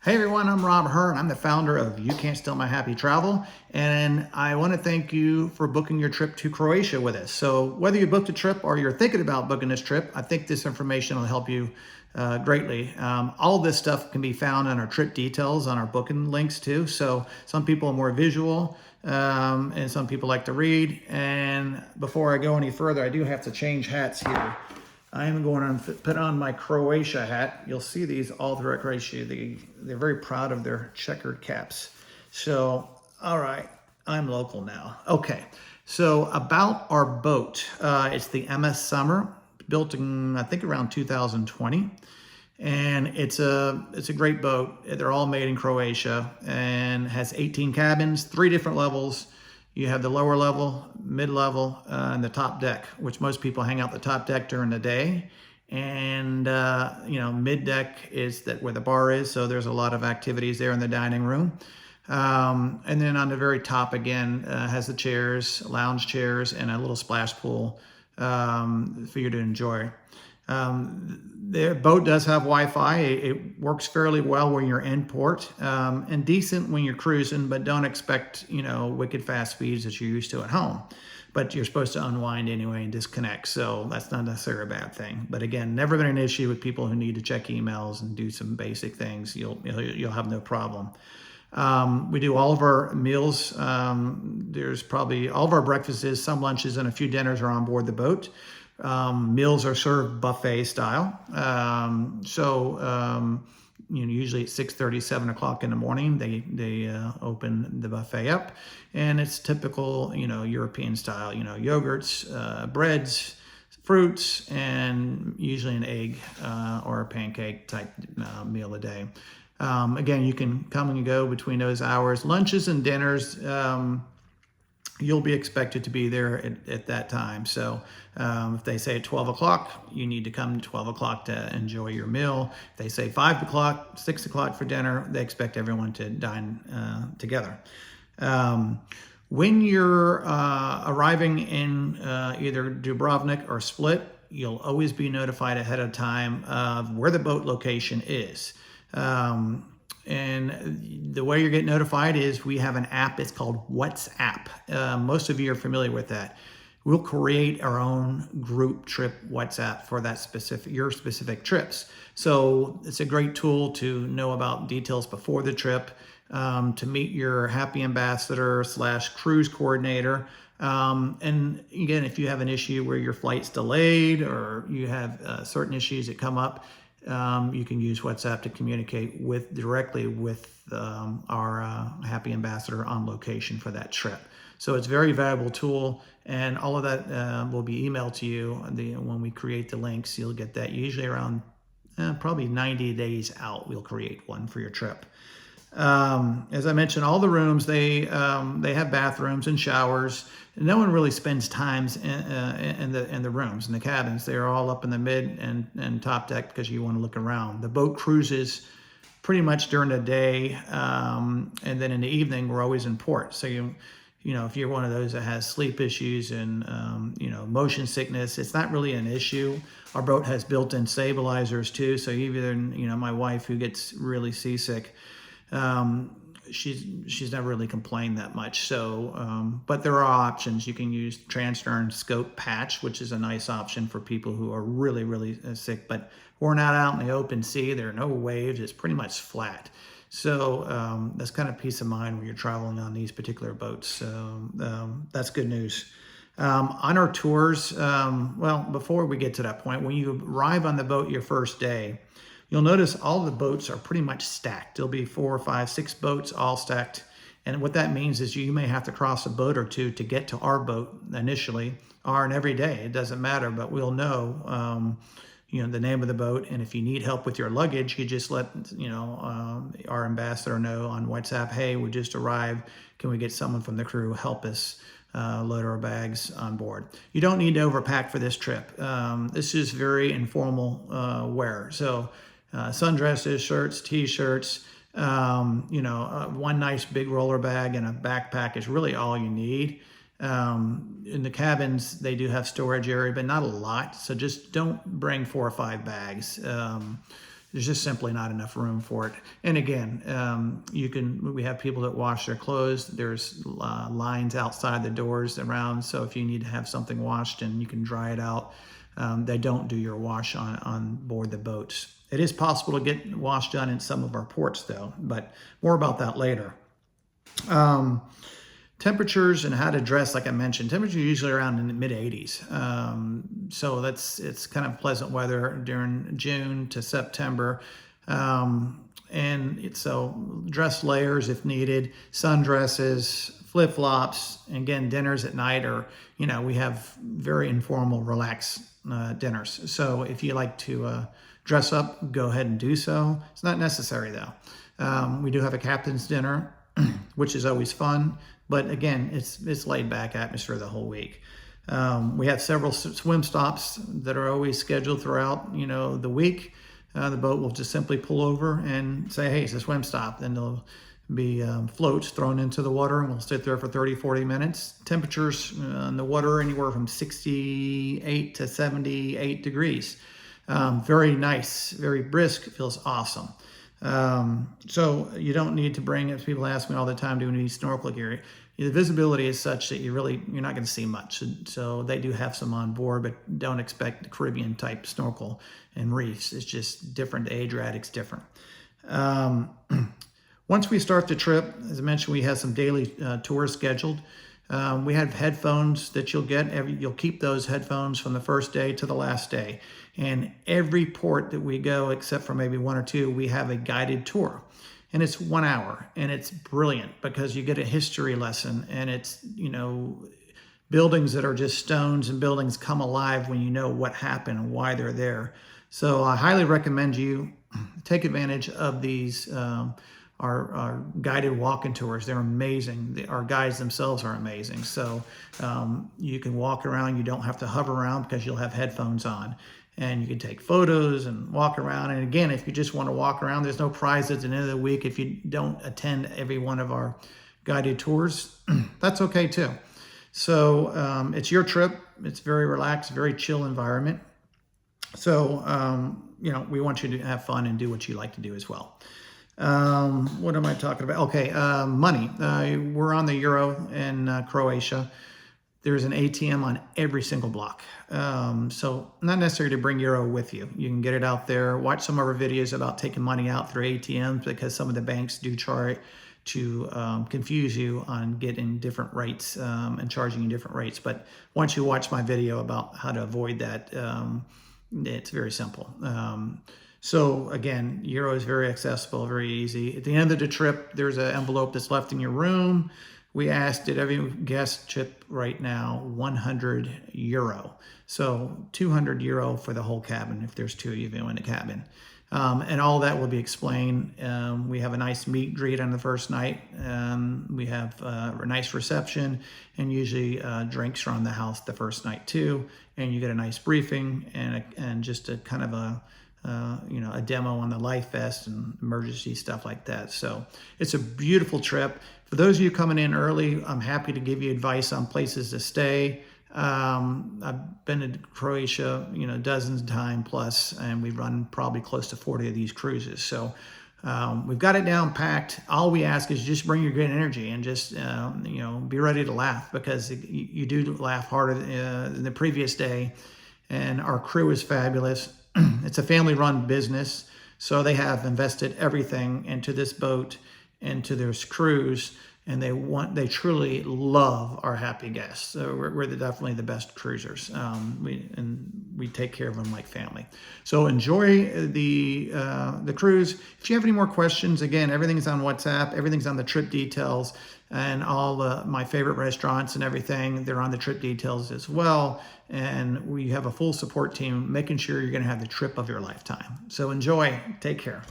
Hey everyone, I'm Rob Hearn. I'm the founder of You Can't Steal My Happy Travel, and I want to thank you for booking your trip to Croatia with us. So whether you booked a trip or you're thinking about booking this trip, I think this information will help you greatly. All this stuff can be found on our trip details on our booking links too. So some people are more visual and some people like to read. And before I go any further, I do have to change hats here. I am going to put on my Croatia hat. You'll see these all throughout Croatia. They're very proud of their checkered caps. So, all right, I'm local now. Okay, so about our boat. It's the MS Summer, built in, I think, around 2020. And it's a great boat. They're all made in Croatia and has 18 cabins, 3 different levels. You have the lower level, mid-level, and the top deck, which most people hang out the top deck during the day. And mid-deck is where the bar is, so there's a lot of activities there in the dining room. And then on the very top again has the chairs, lounge chairs, and a little splash pool for you to enjoy. Their boat does have Wi-Fi. It works fairly well when you're in port and decent when you're cruising, but don't expect, wicked fast speeds that you're used to at home. But you're supposed to unwind anyway and disconnect, so that's not necessarily a bad thing. But again, never been an issue with people who need to check emails and do some basic things. You'll have no problem. We do all of our meals. There's probably all of our breakfasts, some lunches, and a few dinners are on board the boat. Meals are served buffet style. Usually at 6:30, 7 o'clock in the morning, they open the buffet up, and it's typical, European style, yogurts, breads, fruits, and usually an egg or a pancake type meal a day. Again, you can come and go between those hours. Lunches and dinners, you'll be expected to be there at that time. So if they say at 12 o'clock, you need to come 12 o'clock to enjoy your meal. If they say 5 o'clock, 6 o'clock for dinner, they expect everyone to dine together. When you're arriving in either Dubrovnik or Split, you'll always be notified ahead of time of where the boat location is. And the way you get notified is we have an app. It's called WhatsApp. Most of you are familiar with that. We'll create our own group trip WhatsApp for your specific trips. So it's a great tool to know about details before the trip, to meet your happy ambassador / cruise coordinator. And again, if you have an issue where your flight's delayed or you have certain issues that come up, you can use WhatsApp to communicate directly with our happy ambassador on location for that trip. So it's a very valuable tool, and all of that will be emailed to you. When we create the links, you'll get that usually around probably 90 days out. We'll create one for your trip. As I mentioned, all the rooms, they have bathrooms and showers. No one really spends times in the rooms, in the cabins. They're all up in the mid and top deck because you want to look around. The boat cruises pretty much during the day, and then in the evening we're always in port. So if you're one of those that has sleep issues and motion sickness, it's not really an issue. Our boat has built-in stabilizers too, so even my wife, who gets really seasick, she's never really complained that much. So, but there are options. You can use Transstern Scope Patch, which is a nice option for people who are really, really sick. But we're not out in the open sea. There are no waves. It's pretty much flat. So that's kind of peace of mind when you're traveling on these particular boats. So that's good news. On our tours, before we get to that point, when you arrive on the boat your first day, you'll notice all the boats are pretty much stacked. There'll be 4, 5, 6 boats all stacked. And what that means is you may have to cross a boat or two to get to our boat initially, or every day. It doesn't matter, but we'll know, the name of the boat. And if you need help with your luggage, you just let, our ambassador know on WhatsApp, hey, we just arrived. Can we get someone from the crew help us load our bags on board? You don't need to overpack for this trip. This is very informal wear. So sundresses, shirts, t-shirts, one nice big roller bag and a backpack is really all you need. In the cabins, they do have storage area, but not a lot. So just don't bring 4 or 5 bags. There's just simply not enough room for it. And again, we have people that wash their clothes. There's lines outside the doors around. So if you need to have something washed and you can dry it out, they don't do your wash on board the boats. It is possible to get wash done in some of our ports though, but more about that later. Temperatures and how to dress, like I mentioned, temperature usually around in the mid 80s. So it's kind of pleasant weather during June to September. So dress layers if needed, sundresses, flip-flops, and again, dinners at night we have very informal, relaxed dinners. So if you like to dress up, go ahead and do so. It's not necessary though. We do have a captain's dinner, which is always fun. But again, it's laid back atmosphere the whole week. We have several swim stops that are always scheduled throughout, the week. The boat will just simply pull over and say, hey, it's a swim stop. Then there'll be floats thrown into the water and we'll sit there for 30, 40 minutes. Temperatures in the water anywhere from 68 to 78 degrees. Very nice, very brisk, feels awesome. So you don't need to bring, as people ask me all the time, do we need snorkel gear? The visibility is such that you're not going to see much. So they do have some on board, but don't expect the Caribbean type snorkel and reefs. It's just different. The Adriatic's different. Once we start the trip, as I mentioned, we have some daily tours scheduled. We have headphones that you'll get. You'll keep those headphones from the first day to the last day. And every port that we go, except for maybe one or two, we have a guided tour. And it's 1 hour. And it's brilliant because you get a history lesson. And it's, buildings that are just stones and buildings come alive when you know what happened and why they're there. So I highly recommend you take advantage of these our guided walking tours. They're amazing. Our guides themselves are amazing. So you can walk around. You don't have to hover around because you'll have headphones on. And you can take photos and walk around. And again, if you just want to walk around, there's no prize at the end of the week if you don't attend every one of our guided tours. That's okay too. So it's your trip. It's very relaxed, very chill environment. So, we want you to have fun and do what you like to do as well. What am I talking about? Okay, money. We're on the euro in Croatia. There's an ATM on every single block. So not necessary to bring euro with you. You can get it out there. Watch some of our videos about taking money out through ATMs because some of the banks do try to confuse you on getting different rates and charging you different rates. But once you watch my video about how to avoid that, it's very simple. So again, euro is very accessible, very easy. At the end of the trip, there's an envelope that's left in your room. We asked, did every guest tip right now 100 euro? So 200 euro for the whole cabin if there's two of you in the cabin. And all that will be explained. We have a nice meet and greet on the first night. We have a nice reception and usually drinks are on the house the first night too. And you get a nice briefing and just a kind of a demo on the life vest and emergency stuff like that. So it's a beautiful trip. For those of you coming in early, I'm happy to give you advice on places to stay. I've been to Croatia, dozens of times plus, and we've run probably close to 40 of these cruises. So we've got it down packed. All we ask is just bring your good energy and just, be ready to laugh because you do laugh harder than the previous day. And our crew is fabulous. It's a family-run business, so they have invested everything into this boat, into this cruise, and they truly love our happy guests. So we're definitely the best cruisers. We take care of them like family. So enjoy the cruise. If you have any more questions, again, everything's on WhatsApp. Everything's on the trip details, and all my favorite restaurants and everything. They're on the trip details as well. And we have a full support team making sure you're going to have the trip of your lifetime. So enjoy. Take care.